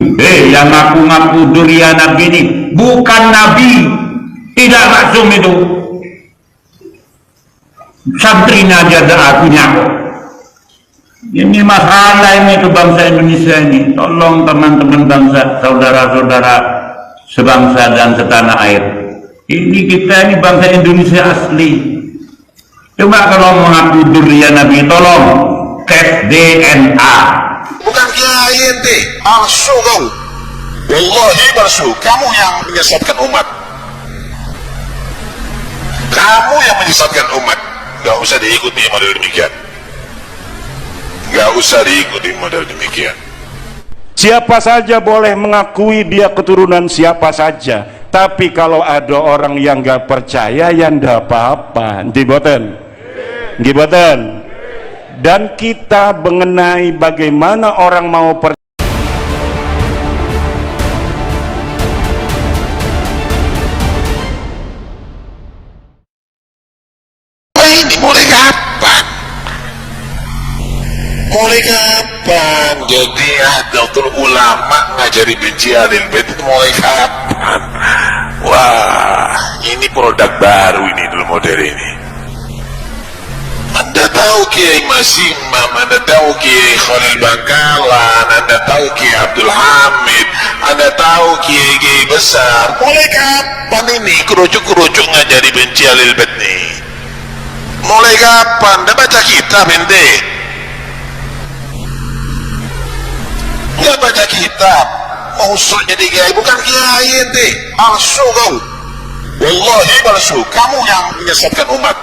Yang ngaku-ngaku durian Nabi ini bukan Nabi, tidak maksum itu. Santrinya aja ada akunya. Ini masalah ini ke bangsa Indonesia ini. Tolong teman-teman bangsa, saudara-saudara sebangsa dan setanah air. Ini kita ini bangsa Indonesia asli. Coba kalau mengaku durian Nabi, tolong tes DNA. Bukan kiai ente, palsu kau. Wallahi palsu. Kamu yang menyesatkan umat. Kamu yang menyesatkan umat. Gak usah diikuti model demikian. Gak usah diikuti model demikian. Siapa saja boleh mengakui dia keturunan siapa saja, tapi kalau ada orang yang gak percaya, ya ndak apa-apa. Ngiboten. Dan kita mengenai bagaimana orang mau percaya. Ini mulai kapan? Mulai kapan? Jadi Nahdlatul Ulama ngajari benci Ahlul Bait itu mulai kapan? Wah, ini produk baru ini dulu model ini. Anda tahu Kiai Masimam, Anda tahu Kiai Khalil Bangkalan, Anda tahu Kiai Abdul Hamid, Anda tahu Kiai besar. Mulai kapan ini kerucuk-kerucuk ngajari benci Ahlul Bait nih? Mulai kapan? Anda baca kitab ente? Nggak baca kitab, mau sok jadi kiai, bukan kiai ente, palsu kau. Wallahi palsu. Kamu yang menyesatkan umat.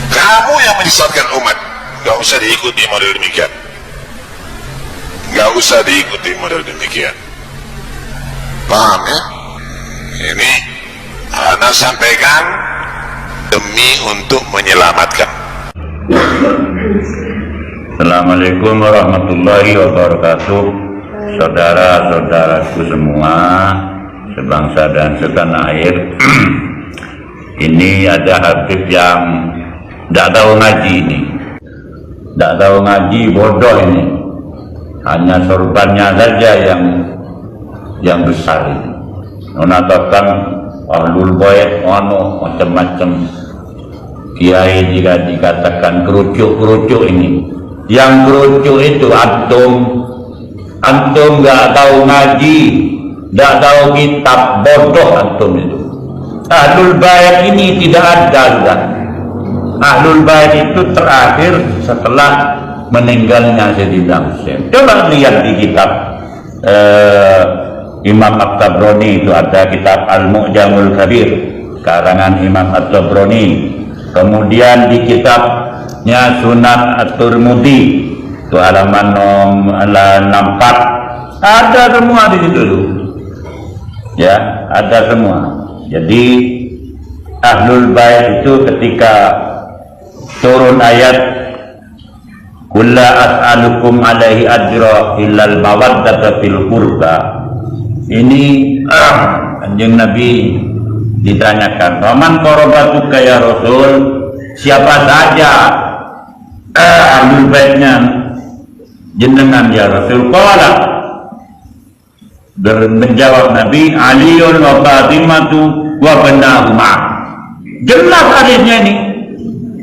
Kamu yang menyesatkan umat. Gak usah diikuti model demikian. Gak usah diikuti model demikian. Paham ya? Ini Ana sampaikan demi untuk menyelamatkan. Assalamualaikum warahmatullahi wabarakatuh. Saudara-saudaraku semua sebangsa dan setanah air. Ini ada Habib yang tidak tahu ngaji ini. Tidak tahu ngaji, bodoh ini. Hanya sorbannya saja yang besar ini. Menatakan Ahlul Bait macam-macam. Kiai jika dikatakan kerucuk-kerucuk ini, yang kerucuk itu antum nggak tahu ngaji, nggak tahu kitab, bodoh antum itu. Ahlul Bait ini tidak ada sudah. Ahlul Bait itu terakhir setelah meninggalnya Sayyidina Husain. Coba lihat di kitab Imam At-Tabrani, itu ada kitab Al-Mu'jamul Kabir karangan Imam At-Tabrani. Kemudian di kitabnya Sunan At-Tirmidzi itu halaman 64 ada semua di situ ya, ada semua. Jadi Ahlul Bait itu ketika turun ayat kulla as'alukum alaihi ajra illal mawaddata fil qurba, ini Kanjeng Nabi ditanyakan, "Waman qarabatuka ya Rasul?" Siapa saja Ahlul Baitnya jenengan ya Rasul? Qala, menjawab Nabi, Aliun wa Fatimatu wa banahuma. Jelas hadisnya ini.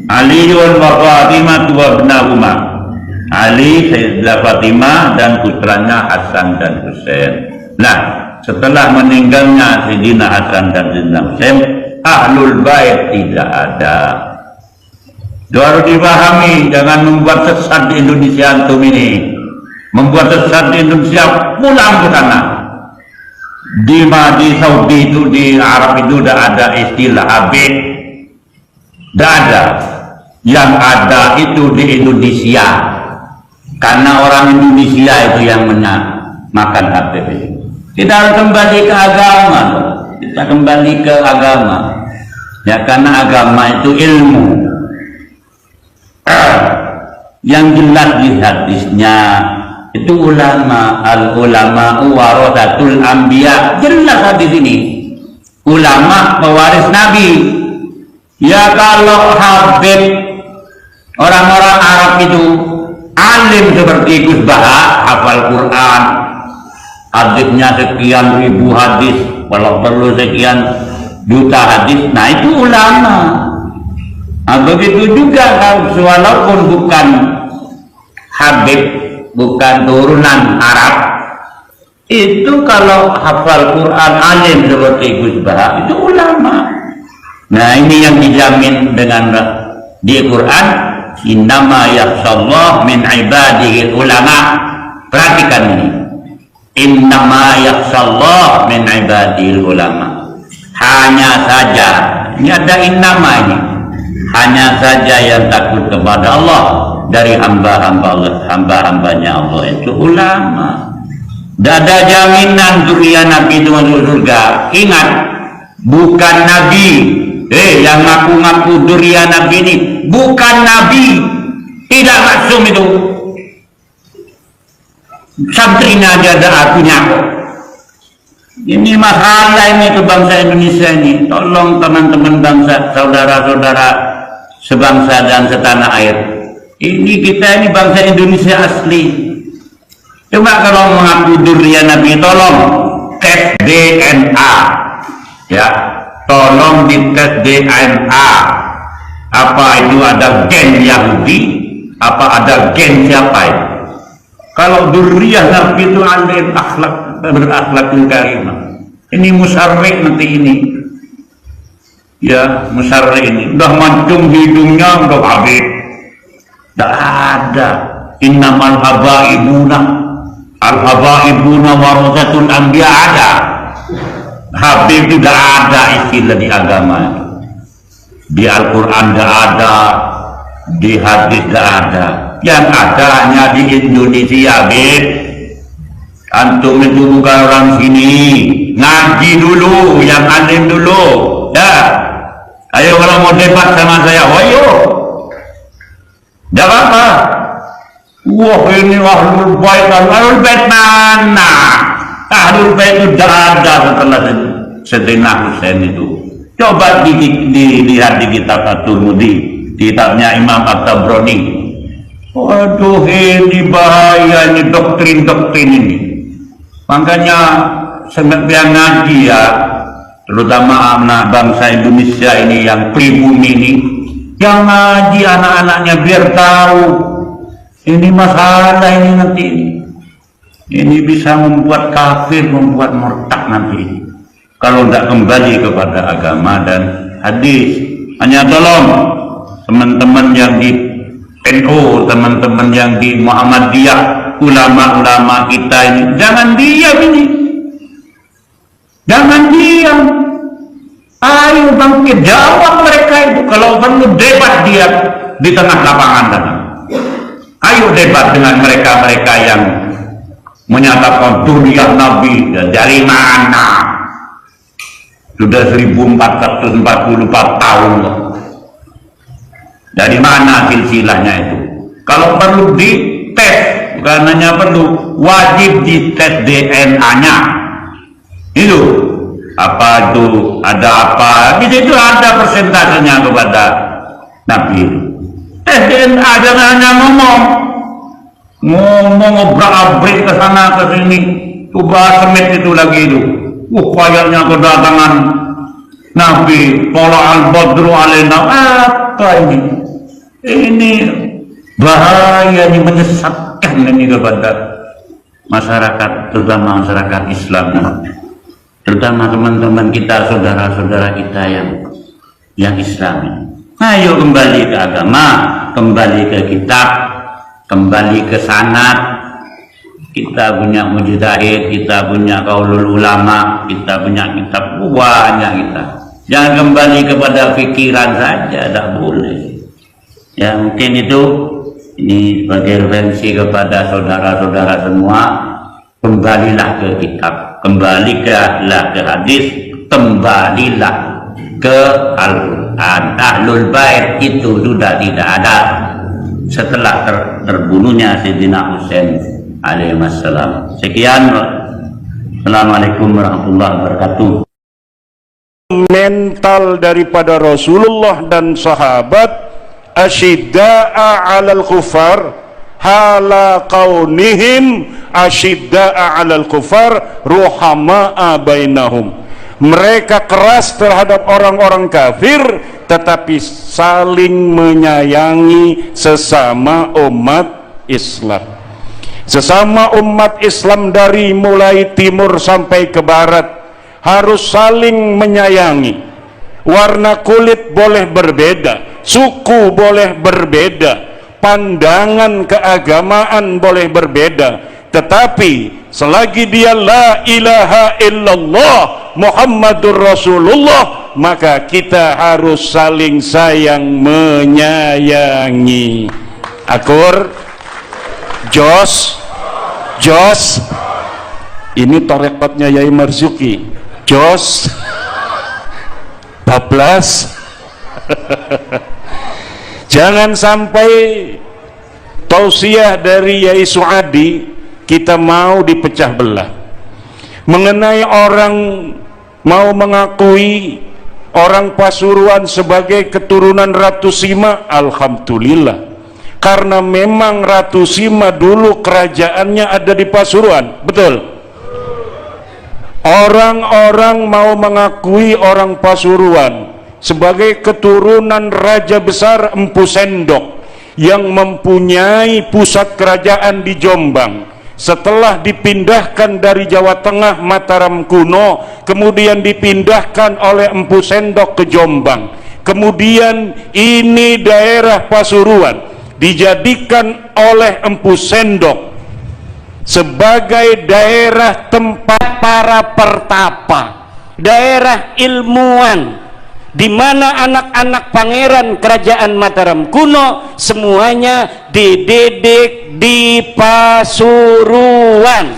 Aliun wa Fatimatu wa banahuma. Ali, Sayyidah Fatimah dan putranya Hasan dan Husain. Nah, setelah meninggalnya Sayyidina Hasan dan Sayyidina Husain, Ahlul Bait tidak ada. Itu harus dipahami, jangan membuat sesat di Indonesia antum ini. Membuat sesat di Indonesia, pulang ke sana. Di Saudi itu, di Arab itu tidak ada istilah Habib. Tidak ada. Yang ada itu di Indonesia. Karena orang Indonesia itu yang makan Habib itu. Kita harus kembali ke agama. Kita kembali ke agama. Ya, karena agama itu ilmu. Yang jelas di hadisnya itu ulama, al-ulama warasatul anbiya. Jelas hadis ini. Ulama pewaris Nabi. Ya, kalau Habib, orang-orang Arab itu alim seperti Gus Baha, hafal Quran hadisnya sekian ribu hadis, kalau perlu sekian juta hadis, nah itu ulama. Nah, begitu juga kalau walaupun bukan Habib, bukan turunan Arab, itu kalau hafal Quran alim seperti Gus Bah, itu ulama. Nah ini yang dijamin dengan di Quran, innama yakhshallah min ibadihi ulama. Perhatikan ini, innama yakhshallah min ibadihi ulama. Hanya saja, ini ada innama ini, hanya saja yang takut kepada Allah dari hamba-hambanya Allah itu ulama. Tidak ada jaminan zuriat Nabi itu masuk surga. Ingat, bukan Nabi. Yang ngaku-ngaku zuriat Nabi ini bukan Nabi, tidak maksum itu. Santrinya aja ada akunya. Ini masalah ini ke bangsa Indonesia ini. Tolong teman-teman bangsa, saudara-saudara sebangsa dan setanah air. Ini kita ini bangsa Indonesia asli. Coba kalau mengaku zuriat Nabi, tolong tes DNA, ya, tolong dites DNA. Apa itu ada gen Yahudi? Apa ada gen siapa itu? Kalau zuriat Nabi itu alim, akhlak, berakhlakul karimah. Ini musyarrik nanti ini, ya musyarrik ini. Udah mancung hidungnya, udah habis. Tidak ada. Innamal habaibuna. Al-habaibuna warasatul anbiya ada. Habib tidak ada istilah di agama. Di Al-Quran tidak ada, di hadis tidak ada. Yang ada hanya di Indonesia, Habib. Antum itu bukan orang sini, ngaji dulu, yang alim dulu. Ya, ayo kalau mau debat sama saya, ayo. Tidak apa-apa. Wah ini ahlul bait, ahlul bait mana? Ahlul bait itu tidak ada setelah Sayyidina Husain itu. Coba dilihat di kitab At-Tirmidzi, kitabnya Imam At-Tabrani. Waduh ini bahaya, ini doktrin-doktrin ini. Makanya yang ngaji ya, terutama anak bangsa Indonesia ini yang pribumi ini, yang ngaji anak-anaknya biar tahu. Ini masalah ini nanti. Ini bisa membuat kafir, membuat murtad nanti. Kalau tidak kembali kepada agama dan hadis. Hanya tolong teman-teman yang di NU, teman-teman yang di Muhammadiyah, ulama-ulama kita ini, jangan diam ini. Jangan diam. Ayo bangkit, jawab mereka itu. Kalau perlu debat dia di tengah lapangan sana. Ayo debat dengan mereka-mereka yang menyatakan zuriat Nabi dari mana? Sudah 1444 tahun loh. Dari mana silsilahnya itu? Kalau perlu dites, bukan hanya perlu, wajib dites DNA-nya. Itu apa itu? Ada apa? Di situ ada persentasenya kepada Nabi. DNA jangan hanya ngomong obrak-abrik ke sana ke sini, coba semit itu lagi itu. Kayaknya kedatangan Nabi, Tola'al Badru alaina, apa ini? Ini bahaya, ini menyesatkan ini kepada masyarakat, terutama masyarakat Islam, terutama teman-teman kita, saudara-saudara kita yang Islam. Ayo kembali ke agama, kembali ke kitab, kembali ke sanad. Kita punya mujtahid, kita punya qaulul ulama, kita punya kitab banyak kita. Jangan kembali kepada pikiran saja, tidak boleh. Ya mungkin itu, ini sebagai referensi kepada saudara-saudara semua. Kembalilah ke kitab, kembalilah ke hadis, kembalilah ke Al-Quran. Ahlul Bait itu sudah tidak ada setelah terbunuhnya Sayyidina Husain alaihi wassalam. Sekian, assalamualaikum warahmatullahi wabarakatuh. Mental daripada Rasulullah dan sahabat, asyidda'a 'alal kufar hala kaunihim asyidda'a 'alal kufar ruhama'a bainahum. Mereka keras terhadap orang-orang kafir tetapi saling menyayangi sesama umat Islam. Sesama umat Islam dari mulai timur sampai ke barat harus saling menyayangi. Warna kulit boleh berbeda, suku boleh berbeda, pandangan keagamaan boleh berbeda, tetapi selagi dia la ilaha illallah Muhammadur Rasulullah, maka kita harus saling sayang menyayangi. Akur, jos, ini torekotnya Yai Marzuki, jos, bablas. Jangan sampai tausiah dari Yai Suadi kita mau dipecah belah mengenai orang mau mengakui orang Pasuruan sebagai keturunan Ratu Sima. Alhamdulillah, karena memang Ratu Sima dulu kerajaannya ada di Pasuruan, betul. Orang-orang mau mengakui orang Pasuruan sebagai keturunan Raja Besar Empu Sendok yang mempunyai pusat kerajaan di Jombang. Setelah dipindahkan dari Jawa Tengah Mataram kuno, kemudian dipindahkan oleh Empu Sendok ke Jombang, kemudian ini daerah Pasuruan dijadikan oleh Empu Sendok sebagai daerah tempat para pertapa, daerah ilmuwan, di mana anak-anak pangeran kerajaan Mataram kuno semuanya dididik di Pasuruan.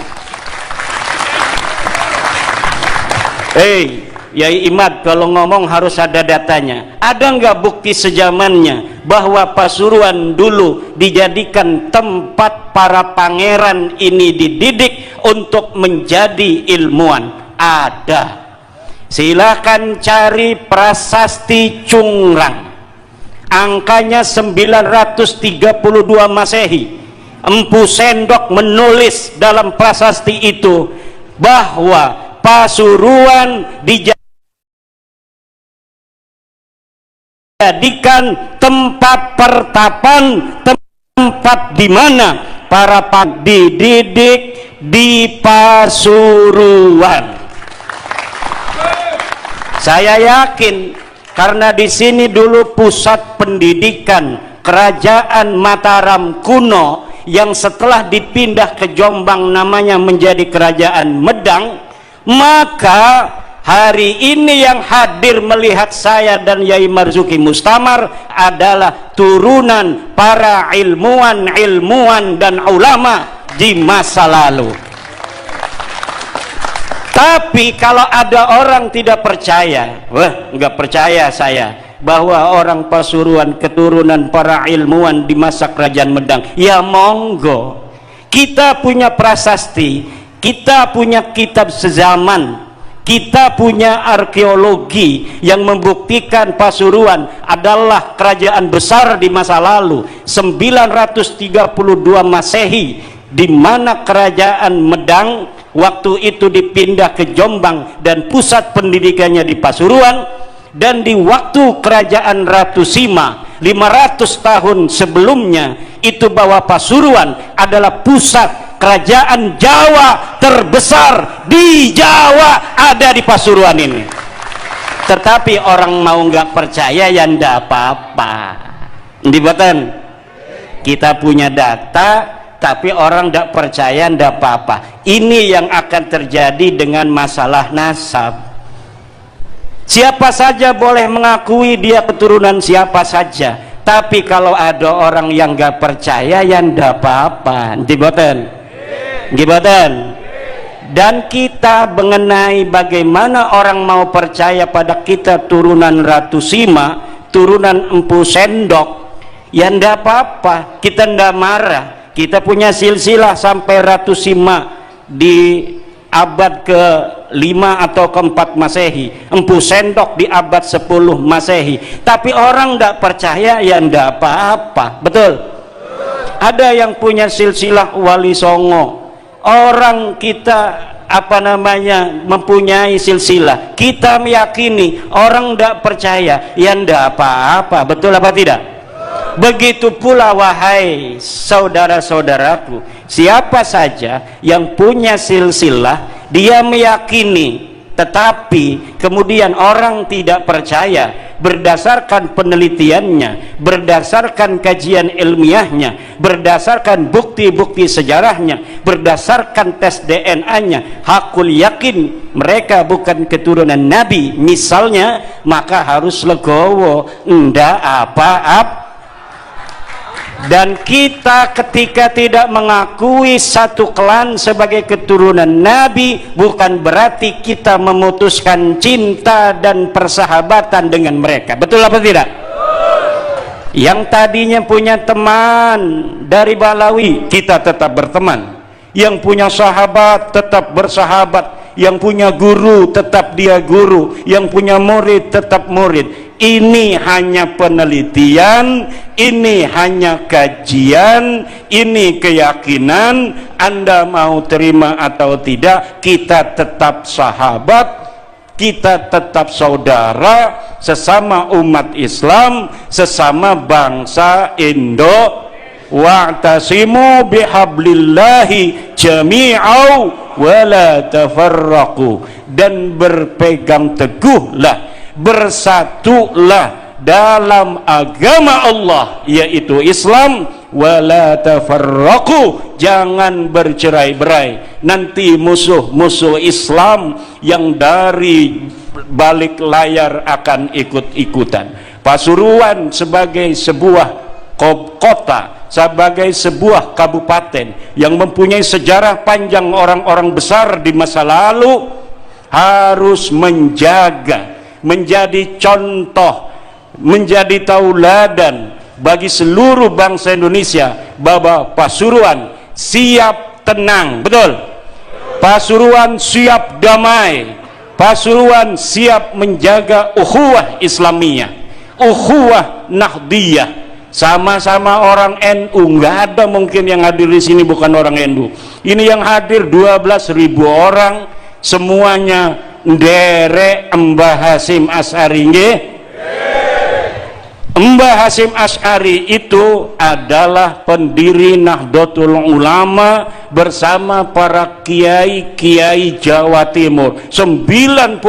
Yai Imad kalau ngomong harus ada datanya. Ada nggak bukti sejamannya bahwa Pasuruan dulu dijadikan tempat para pangeran ini dididik untuk menjadi ilmuwan? Ada. Silakan cari prasasti Cungrang, angkanya 932 Masehi. Empu Sendok menulis dalam prasasti itu bahwa Pasuruan dijadikan tempat pertapan, tempat di mana para dididik di Pasuruan. Saya yakin karena di sini dulu pusat pendidikan kerajaan Mataram kuno yang setelah dipindah ke Jombang namanya menjadi kerajaan Medang, maka hari ini yang hadir melihat saya dan Yai Marzuki Mustamar adalah turunan para ilmuwan dan ulama di masa lalu. Tapi kalau ada orang tidak percaya, nggak percaya saya bahwa orang Pasuruan keturunan para ilmuwan di masa kerajaan Medang, ya monggo. Kita punya prasasti, kita punya kitab sezaman, kita punya arkeologi yang membuktikan Pasuruan adalah kerajaan besar di masa lalu 932 Masehi, di mana kerajaan Medang waktu itu dipindah ke Jombang dan pusat pendidikannya di Pasuruan. Dan di waktu kerajaan Ratu Sima 500 tahun sebelumnya itu bahwa Pasuruan adalah pusat kerajaan Jawa terbesar di Jawa ada di Pasuruan ini. Tetapi orang mau nggak percaya ya ndak apa-apa. Dibuatan kita punya data, tapi orang tidak percaya tidak apa-apa. Ini yang akan terjadi dengan masalah nasab. Siapa saja boleh mengakui dia keturunan siapa saja, tapi kalau ada orang yang nggak percaya ya tidak apa-apa. Gibatan. Dan kita mengenai bagaimana orang mau percaya pada kita turunan Ratu Sima, turunan Empu Sendok, ya tidak apa-apa. Kita tidak marah. Kita punya silsilah sampai Ratu Sima di abad ke-5 atau ke-4 Masehi, Empu Sendok di abad 10 Masehi. Tapi orang tidak percaya ya tidak apa-apa. Betul? Ada yang punya silsilah Wali Songo. Orang kita mempunyai silsilah, kita meyakini, orang tidak percaya, ya tidak apa-apa. Betul apa tidak? Begitu pula wahai saudara-saudaraku, siapa saja yang punya silsilah, dia meyakini, tetapi kemudian orang tidak percaya, berdasarkan penelitiannya, berdasarkan kajian ilmiahnya, berdasarkan bukti-bukti sejarahnya, berdasarkan tes DNA-nya, hakul yakin mereka bukan keturunan Nabi misalnya, maka harus legowo, ndak apa-apa. Dan kita ketika tidak mengakui satu klan sebagai keturunan Nabi, bukan berarti kita memutuskan cinta dan persahabatan dengan mereka. Betul apa tidak? Yang tadinya punya teman dari Balawi, kita tetap berteman. Yang punya sahabat tetap bersahabat. Yang punya guru tetap dia guru. Yang punya murid tetap murid. Ini hanya penelitian, ini hanya kajian, ini keyakinan. Anda mau terima atau tidak, kita tetap sahabat, kita tetap saudara, sesama umat Islam, sesama bangsa Indo. Wa'tasimu bihablillahi jami'au wa la tafarraqu, dan berpegang teguhlah, bersatulah dalam agama Allah yaitu Islam, wala tafarraqu, jangan bercerai-berai. Nanti musuh-musuh Islam yang dari balik layar akan ikut-ikutan. Pasuruan sebagai sebuah kota, sebagai sebuah kabupaten yang mempunyai sejarah panjang, orang-orang besar di masa lalu, harus menjaga, menjadi contoh, menjadi tauladan bagi seluruh bangsa Indonesia bahwa Pasuruan siap tenang. Betul? Pasuruan siap damai, Pasuruan siap menjaga ukhuwah Islamiyah, ukhuwah Nahdiyah. Sama-sama orang NU, nggak ada mungkin yang hadir di sini bukan orang NU. Ini yang hadir 12.000 orang, semuanya nderek Mbah Hasyim Asy'ari nggih. Mbah Hasyim Asy'ari itu adalah pendiri Nahdlatul Ulama bersama para kiai-kiai Jawa Timur. 90%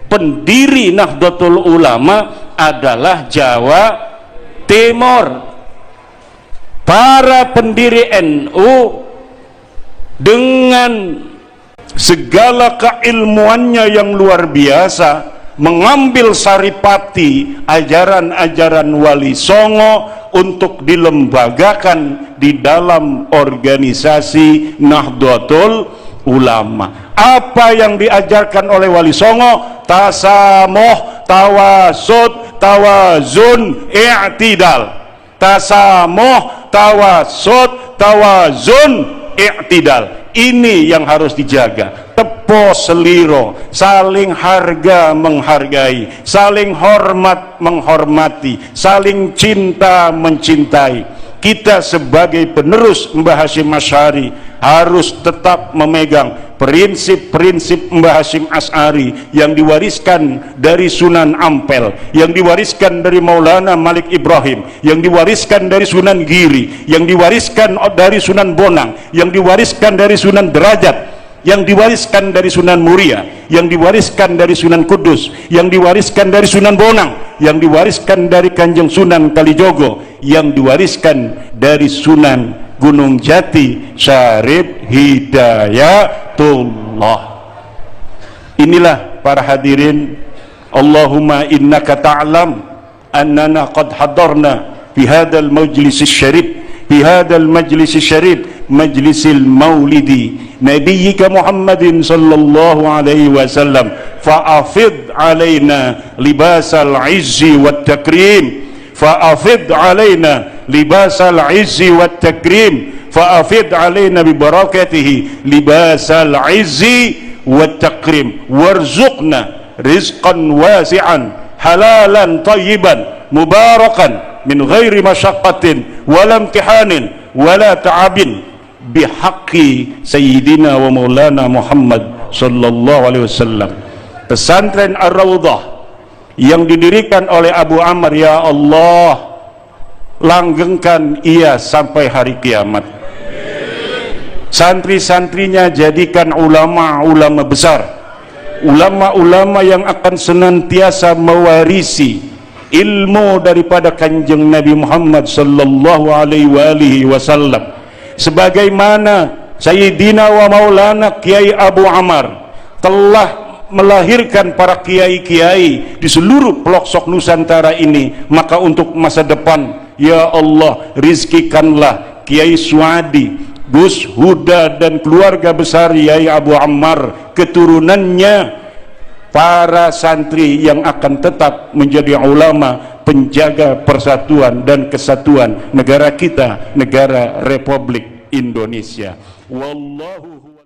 pendiri Nahdlatul Ulama adalah Jawa Timur. Para pendiri NU dengan segala keilmuannya yang luar biasa mengambil saripati ajaran-ajaran Wali Songo untuk dilembagakan di dalam organisasi Nahdlatul Ulama. Apa yang diajarkan oleh Wali Songo? Tasamuh, tawasud, tawazun, i'tidal. Tasamuh, tawasud, tawazun, i'tidal. Ini yang harus dijaga. Tepo seliro, saling harga menghargai, saling hormat menghormati, saling cinta mencintai. Kita sebagai penerus Mbah Hasyim Asy'ari harus tetap memegang prinsip-prinsip Mbah Hasyim Asy'ari yang diwariskan dari Sunan Ampel, yang diwariskan dari Maulana Malik Ibrahim, yang diwariskan dari Sunan Giri, yang diwariskan dari Sunan Bonang, yang diwariskan dari Sunan Derajat, yang diwariskan dari Sunan Muria, yang diwariskan dari Sunan Kudus, yang diwariskan dari Sunan Bonang, yang diwariskan dari Kanjeng Sunan Kalijogo, yang diwariskan dari Sunan Gunung Jati Syarif Hidayatullah. Inilah para hadirin, Allahumma innaka ta'lam annana qad hadarna fi hadzal majlis syarif, fi hadzal majlis syarif, majlisil maulidi nabiyyika Muhammadin sallallahu alaihi wasallam, fa'afid alaina libasal izzi wat takrim, fa'afid alaina libasal izzi wat takrim, fa'afid alaina bi barakatihi libasal izzi wat takrim, warzuqna rizqan wasi'an halalan tayyiban mubarakan min ghairi masyaqqatin wala imtihanin wala ta'abin bihaqqi sayyidina wa maulana Muhammad sallallahu alaihi wasallam. Pesantren Ar-Raudhah yang didirikan oleh Abu Ammar, ya Allah, langgengkan ia sampai hari kiamat. Santri-santrinya jadikan ulama-ulama besar, ulama-ulama yang akan senantiasa mewarisi ilmu daripada kanjeng Nabi Muhammad sallallahu alaihi wasallam, sebagaimana Sayyidina wa Maulana Kiai Abu Ammar telah melahirkan para kiai-kiai di seluruh pelosok Nusantara ini. Maka untuk masa depan, ya Allah, rizkikanlah Kiai Suadi, Gus Huda dan keluarga besar Yai Abu Ammar, keturunannya, para santri yang akan tetap menjadi ulama penjaga persatuan dan kesatuan negara kita, negara Republik Indonesia. Wallahu